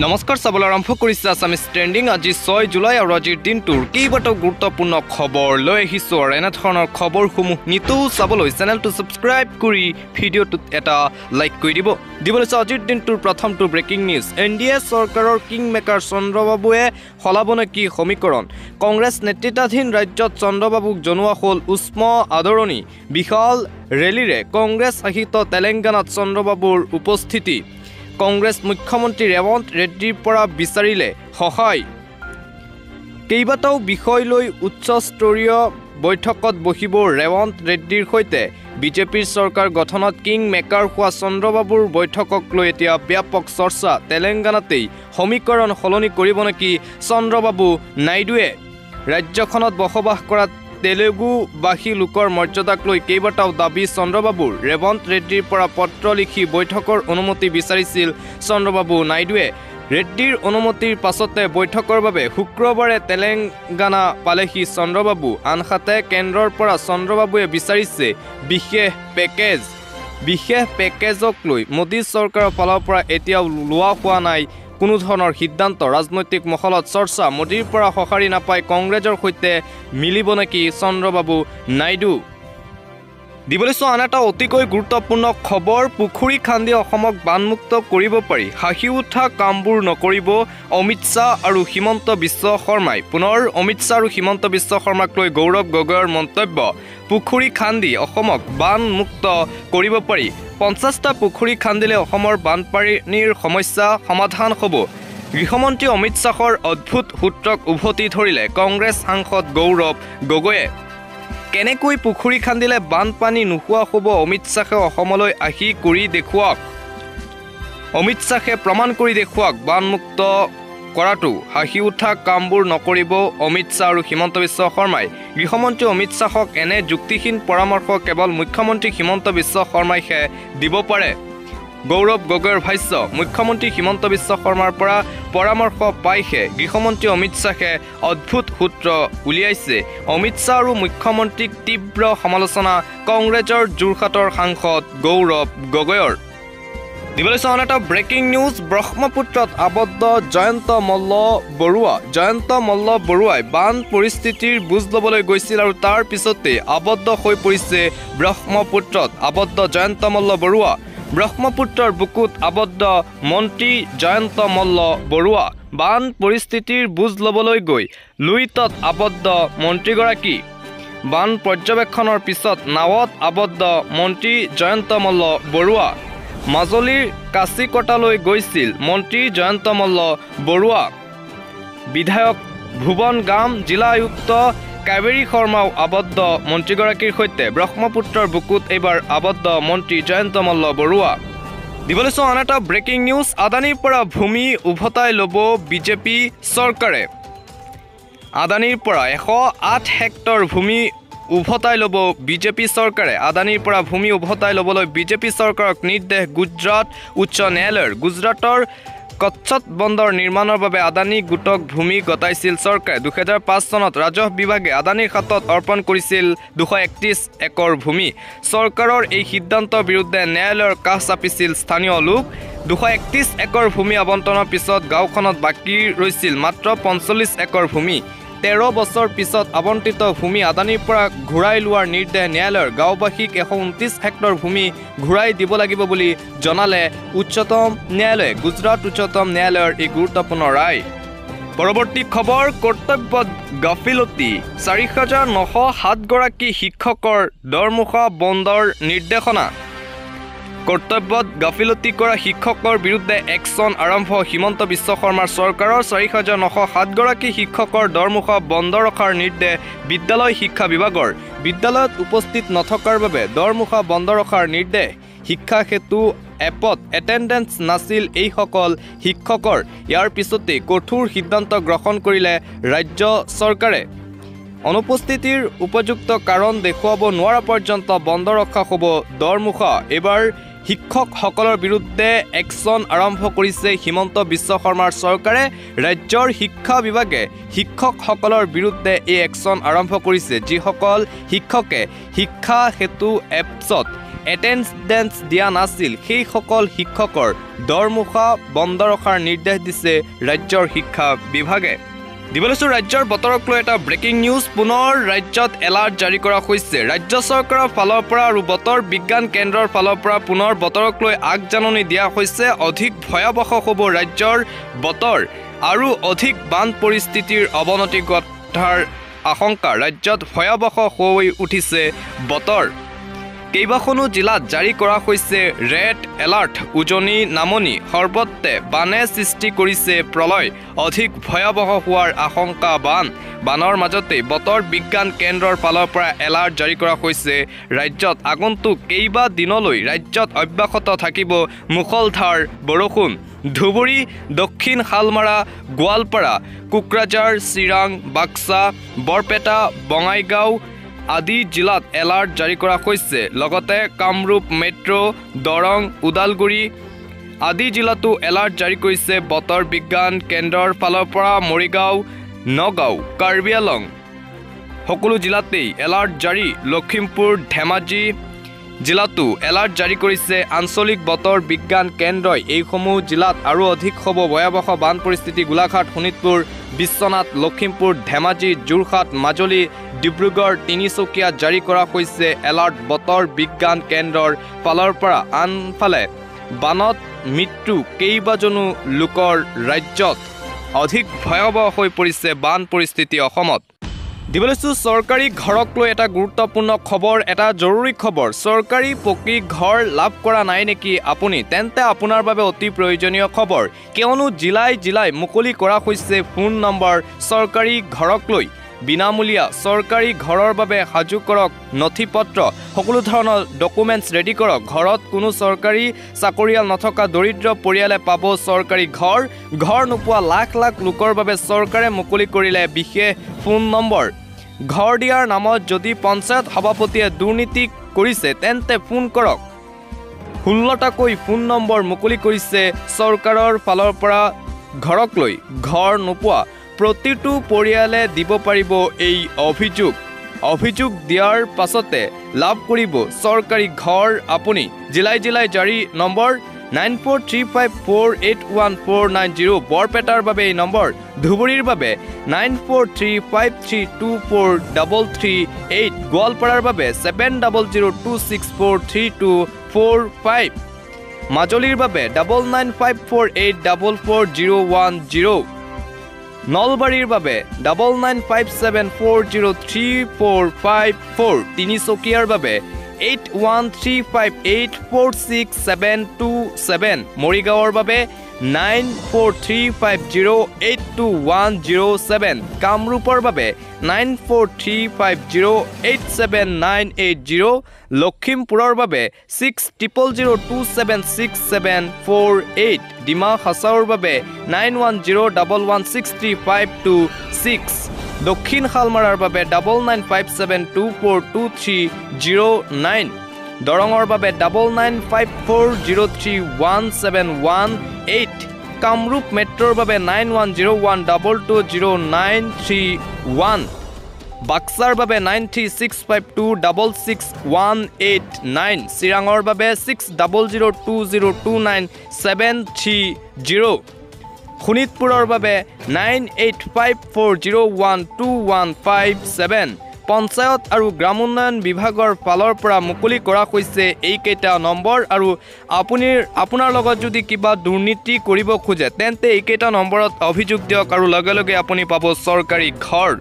নমস্কাৰ চাবলৈ আৰম্ভ কৰিছে আছামিজ ট্ৰেণ্ডিং আজি 6 জুলাই আৰু আজিৰ দিনটোৰ কেইবাটাও গুৰুত্বপূৰ্ণ খবৰ লৈ আহিছোঁ আৰু এনেধৰণৰ খবৰসমূহ নিতৌ চাবলৈ চেনেলটো ছাবস্ক্ৰাইব কৰি ভিডিঅ'টোত এটা লাইক কৰি দিবলৈ আজিৰ দিনটোৰ প্ৰথমটো ব্ৰেকিং নিউজ এনডিএ চৰকাৰৰ কিং মেকাৰ চন্দ্ৰবাবুৱে সলাব নেকি সমীকৰণ কংগ্ৰেছ নেতৃত্বাধীন ৰাজ্যত চন্দ্ৰবাবুক জনোৱা হ'ল উষ্ম আদৰণি বিশাল ৰেলীৰে কংগ্ৰেছ শাসিত তেলেংগানাত চন্দ্ৰবাবুৰ উপস্থিতি কংগ্ৰেছ মুখ্যমন্ত্ৰী ৰেৱন্ত ৰেড্ডিৰ পৰা বিচাৰিলে সহায় কেইবাটাও বিষয় লৈ উচ্চস্তৰীয় বৈঠকত বহিব ৰেৱন্ত ৰেড্ডিৰ সৈতে বিজেপিৰ চৰকাৰ গঠনত কিং মেকাৰ হোৱা চন্দ্ৰবাবুৰ বৈঠকক লৈ এতিয়া ব্যাপক চৰ্চা তেলেংগানাতেই সমীকৰণ সলনি কৰিব নেকি চন্দ্ৰবাবু নাইডুৱে ৰাজ্যখনত বসবাস কৰা তেলেগুভাষী লোকৰ মৰ্যাদাক লৈ কেইবাটাও দাবী চন্দ্ৰবাবুৰ ৰেৱন্ত ৰেড্ডিৰ পৰা পত্ৰ লিখি বৈঠকৰ অনুমতি বিচাৰিছিল চন্দ্ৰবাবু নাইডুৱে ৰেড্ডিৰ অনুমতিৰ পাছতে বৈঠকৰ বাবে শুক্ৰবাৰে তেলেংগানা পালেহি চন্দ্ৰবাবু আনহাতে কেন্দ্ৰৰ পৰা চন্দ্ৰবাবুৱে বিচাৰিছে বিশেষ পেকেজক লৈ মোদী চৰকাৰৰ ফালৰ পৰা এতিয়াও লোৱা হোৱা নাই কোনো ধৰণৰ সিদ্ধান্ত ৰাজনৈতিক মহলত চৰ্চা মোদীৰ পৰা সঁহাৰি নাপায় কংগ্ৰেছৰ সৈতে মিলিব নেকি চন্দ্ৰবাবু নাইডু দিবলৈ আন এটা অতিকৈ গুৰুত্বপূৰ্ণ খবৰ পুখুৰী খান্দি অসমক বানমুক্ত কৰিব পাৰি হাঁহি উঠা কামবোৰ নকৰিব অমিত শ্বাহ আৰু হিমন্ত বিশ্ব শৰ্মাই পুনৰ অমিত শ্বাহ আৰু হিমন্ত বিশ্ব শৰ্মাক লৈ গৌৰৱ গগৈৰ মন্তব্য পুখুৰী খান্দি অসমক বানমুক্ত কৰিব পাৰি 50টা পুখুৰী খান্দিলে অসমৰ বানপানীৰ সমস্যা সমাধান হ'ব গৃহমন্ত্ৰী অমিত শ্বাহৰ অদ্ভুত সূত্ৰক উভতি ধৰিলে কংগ্ৰেছ সাংসদ গৌৰৱ গগৈয়ে কেনেকৈ পুখুৰী খান্দিলে বানপানী নোহোৱা হ'ব অমিত শ্বাহে অসমলৈ আহি কৰি দেখুৱাওক অমিত শ্বাহে প্ৰমাণ কৰি দেখুৱাওক বানমুক্ত কৰাটো হাঁহি উঠা কামবোৰ নকৰিব অমিত শ্বাহ আৰু হিমন্ত বিশ্ব শৰ্মাই গৃহমন্ত্ৰী অমিত শ্বাহক এনে যুক্তিহীন পৰামৰ্শ কেৱল মুখ্যমন্ত্ৰী হিমন্ত বিশ্ব শৰ্মাইহে দিব পাৰে গৌৰৱ গগৈৰ ভাষ্য মুখ্যমন্ত্ৰী হিমন্ত বিশ্ব শৰ্মাৰ পৰা পৰামৰ্শ পাইহে গৃহমন্ত্ৰী অমিত শ্বাহে অদ্ভুত সূত্ৰ উলিয়াইছে অমিত শ্বাহ আৰু মুখ্যমন্ত্ৰীক তীব্ৰ সমালোচনা কংগ্ৰেছৰ যোৰহাটৰ সাংসদ গৌৰৱ গগৈৰ দিবলৈ আন এটা ব্ৰেকিং নিউজ ব্ৰহ্মপুত্ৰত আবদ্ধ জয়ন্ত মল্ল বৰুৱাই বান পৰিস্থিতিৰ বুজ ল'বলৈ গৈছিল আৰু তাৰ পিছতে আবদ্ধ হৈ পৰিছে ব্ৰহ্মপুত্ৰত আবদ্ধ জয়ন্ত মল্ল বৰুৱা ব্ৰহ্মপুত্ৰৰ বুকুত আবদ্ধ মন্ত্ৰী জয়ন্ত মল্ল বৰুৱা বান পৰিস্থিতিৰ বুজ ল'বলৈ গৈ লুইতত আবদ্ধ মন্ত্ৰীগৰাকী বান পৰ্যবেক্ষণৰ পিছত নাৱত আবদ্ধ মন্ত্ৰী জয়ন্ত মল্ল বৰুৱা মাজুলীৰ কাছিকটালৈ গৈছিল মন্ত্ৰী জয়ন্ত মল্ল বৰুৱা বিধায়ক ভুৱন গাম জিলা আয়ুক্ত কাবেৰী শৰ্মাও আবদ্ধ মন্ত্ৰীগৰাকীৰ সৈতে ব্ৰহ্মপুত্ৰৰ বুকুত এইবাৰ আবদ্ধ মন্ত্ৰী জয়ন্ত মল্ল বৰুৱা দিবলৈ আন এটা ব্ৰেকিং নিউজ আদানীৰ পৰা ভূমি উভতাই ল'ব বিজেপি চৰকাৰে আদানীৰ পৰা 108 হেক্টৰ ভূমি উভতাই ল'ব বিজেপি চৰকাৰে আদানীৰ পৰা ভূমি উভতাই ল'বলৈ বিজেপি চৰকাৰক নিৰ্দেশ গুজৰাট উচ্চ ন্যায়ালয়ৰ গুজৰাটৰ কচ্ছত বন্দৰ নিৰ্মাণৰ বাবে আদানী গোটক ভূমি গতাইছিল চৰকাৰে 2005 চনত ৰাজহ বিভাগে আদানীৰ হাতত অৰ্পণ কৰিছিল 231 একৰ ভূমি চৰকাৰৰ এই সিদ্ধান্তৰ বিৰুদ্ধে ন্যায়ালয়ৰ কাষ চাপিছিল স্থানীয় লোক 231 একৰ ভূমি আবণ্টনৰ পিছত গাঁওখনত বাকী ৰৈছিল মাত্ৰ 45 একৰ ভূমি 13 বছৰ পিছত আবণ্টিত ভূমি আদানীৰ পৰা ঘূৰাই লোৱাৰ নিৰ্দেশ ন্যায়ালয়ৰ গাঁওবাসীক 129 হেক্টৰ ভূমি ঘূৰাই দিব লাগিব বুলি জনালে উচ্চতম ন্যায়ালয়ে গুজৰাট উচ্চতম ন্যায়ালয়ৰ এই গুৰুত্বপূৰ্ণ ৰায় পৰৱৰ্তী খবৰ কৰ্তব্যত গাফিলতি 4907 গৰাকী শিক্ষকৰ দৰমহা বন্ধৰ নিৰ্দেশনা কৰ্তব্যত গাফিলতি কৰা শিক্ষকৰ বিৰুদ্ধে একশ্যন আৰম্ভ হিমন্ত বিশ্ব শৰ্মাৰ চৰকাৰৰ 4907 গৰাকী শিক্ষকৰ দৰমহা বন্ধ ৰখাৰ নিৰ্দেশ বিদ্যালয় শিক্ষা বিভাগৰ বিদ্যালয়ত উপস্থিত নথকাৰ বাবে দৰমহা বন্ধ ৰখাৰ নিৰ্দেশ শিক্ষা সেতু এপত এটেণ্ডেন্স নাছিল এইসকল শিক্ষকৰ ইয়াৰ পিছতে কঠোৰ সিদ্ধান্ত গ্ৰহণ কৰিলে ৰাজ্য চৰকাৰে অনুপস্থিতিৰ উপযুক্ত কাৰণ দেখুৱাব নোৱাৰা পৰ্যন্ত বন্ধ ৰখা হ'ব দৰমহা এইবাৰ শিক্ষকসকলৰ বিৰুদ্ধে একশ্যন আৰম্ভ কৰিছে হিমন্ত বিশ্ব শৰ্মাৰ চৰকাৰে ৰাজ্যৰ শিক্ষা বিভাগে শিক্ষকসকলৰ বিৰুদ্ধে এই একশ্যন আৰম্ভ কৰিছে যিসকল শিক্ষকে শিক্ষা সেতু এপছত এটেণ্ডেন্স দিয়া নাছিল সেইসকল শিক্ষকৰ দৰমুখা বন্ধ ৰখাৰ নিৰ্দেশ দিছে ৰাজ্যৰ শিক্ষা বিভাগে। দিবলৈছোঁ ৰাজ্যৰ বতৰক লৈ এটা ব্ৰেকিং নিউজ। পুনৰ ৰাজ্যত এলাৰ্ট জাৰি কৰা হৈছে। ৰাজ্য চৰকাৰৰ ফালৰ পৰা আৰু বতৰ বিজ্ঞান কেন্দ্ৰৰ ফালৰ পৰা পুনৰ বতৰক লৈ আগজাননী দিয়া হৈছে। অধিক ভয়াৱহ হ'ব ৰাজ্যৰ বতৰ আৰু অধিক বান পৰিস্থিতিৰ অৱনতি ঘটাৰ আশংকা। ৰাজ্যত ভয়াৱহ হৈ উঠিছে বতৰ। কেইবাখনো জিলাত জাৰি কৰা হৈছে ৰেড এলাৰ্ট। উজনি নামনি সৰ্বত্ৰে বানে সৃষ্টি কৰিছে প্ৰলয়। অধিক ভয়াৱহ হোৱাৰ আশংকা বানৰ মাজতে বতৰ বিজ্ঞান কেন্দ্ৰৰ ফালৰ পৰা এলাৰ্ট জাৰি কৰা হৈছে ৰাজ্যত। আগন্তুক কেইবা দিনলৈ ৰাজ্যত অব্যাহত থাকিব মুষলধাৰ বৰষুণ। ধুবুৰী, দক্ষিণ শালমাৰা, গোৱালপাৰা, কোকৰাঝাৰ, চিৰাং, বাক্সা, বৰপেটা, বঙাইগাঁও আদি জিলাত এলাৰ্ট জাৰি কৰা হৈছে। লগতে কামৰূপ মেট্ৰ', দৰং, ওদালগুৰি আদি জিলাতো এলাৰ্ট জাৰি কৰিছে বতৰ বিজ্ঞান কেন্দ্ৰৰ ফালৰ পৰা। মৰিগাঁও, নগাঁও, কাৰ্বি আংলং সকলো জিলাতেই এলাৰ্ট জাৰি। লখিমপুৰ, ধেমাজি জিলাতো এলাৰ্ট জাৰি কৰিছে আঞ্চলিক বতৰ বিজ্ঞান কেন্দ্ৰই। এইসমূহ জিলাত আৰু অধিক হ'ব ভয়াৱহ বান পৰিস্থিতি। গোলাঘাট, শোণিতপুৰ, বিশ্বনাথ, লখিমপুৰ, ধেমাজি, যোৰহাট, মাজুলী, ডিব্ৰুগড়, তিনিচুকীয়াত জাৰি কৰা হৈছে এলাৰ্ট বতৰ বিজ্ঞান কেন্দ্ৰৰ ফালৰ পৰা। আনফালে বানত মৃত্যু কেইবাজনো লোকৰ ৰাজ্যত। অধিক ভয়াৱহ হৈ পৰিছে বান পৰিস্থিতি অসমত। দিবলৈছোঁ চৰকাৰী ঘৰক লৈ এটা গুৰুত্বপূৰ্ণ খবৰ, এটা জৰুৰী খবৰ। চৰকাৰী পকী ঘৰ লাভ কৰা নাই নেকি আপুনি? তেন্তে আপোনাৰ বাবে অতি প্ৰয়োজনীয় খবৰ, কিয়নো জিলাই জিলাই মুকলি কৰা হৈছে ফোন নম্বৰ চৰকাৰী ঘৰক লৈ। বিনামূলীয়া চৰকাৰী ঘৰৰ বাবে সাজু কৰক নথি পত্ৰ, সকলো ধৰণৰ ডকুমেণ্টছ ৰেডি কৰক। ঘৰত কোনো চৰকাৰী চাকৰিয়াল নথকা দৰিদ্ৰ পৰিয়ালে পাব চৰকাৰী ঘৰ। ঘৰ নোপোৱা লাখ লাখ লোকৰ বাবে চৰকাৰে মুকলি কৰিলে বিশেষ ফোন নম্বৰ। ঘৰ দিয়াৰ নামত যদি পঞ্চায়ত সভাপতিয়ে দুৰ্নীতি কৰিছে তেন্তে ফোন কৰক। 16টাকৈ ফোন নম্বৰ মুকলি কৰিছে চৰকাৰৰ ফালৰ পৰা ঘৰক লৈ। ঘৰ নোপোৱা প্ৰতিটো পৰিয়ালে দিব পাৰিব এই অভিযোগ দিয়াৰ পাছতে লাভ কৰিব চৰকাৰী ঘৰ আপুনি। জিলাই জিলাই জাৰি নম্বৰ 9435481490। বৰপেটাৰ বাবে এই নম্বৰ। ধুবুৰীৰ বাবে 9435324338। গোৱালপাৰাৰ বাবে 7002643245। মাজুলীৰ বাবে 9954844010। নলবাৰীৰ বাবে 9957403454। তিনিচুকীয়াৰ বাবে 8135846727। মৰিগাঁৱৰ বাবে 9435082107। কামৰূপৰ বাবে 9435087980। লখিমপুৰৰ বাবে 6002767448। ডিমা হাছাওৰ বাবে 9101163526। দক্ষিণ শালমাৰাৰ বাবে 9957242309। দৰঙৰ বাবে 9954031718। কামৰূপ মেট্ৰৰ বাবে 9101220931। বাক্সাৰ বাবে 9365266189। চিৰাঙৰ বাবে 6002029730। শোণিতপুৰৰ বাবে 9854012157। পঞ্চায়ত আৰু গ্ৰামোন্নয়ন বিভাগৰ ফালৰ পৰা মুকলি কৰা হৈছে এইকেইটা নম্বৰ। আৰু আপোনাৰ লগত যদি কিবা দুৰ্নীতি কৰিব খোজে তেন্তে এইকেইটা নম্বৰত অভিযোগ দিয়ক আৰু লগে লগে আপুনি পাব চৰকাৰী ঘৰ।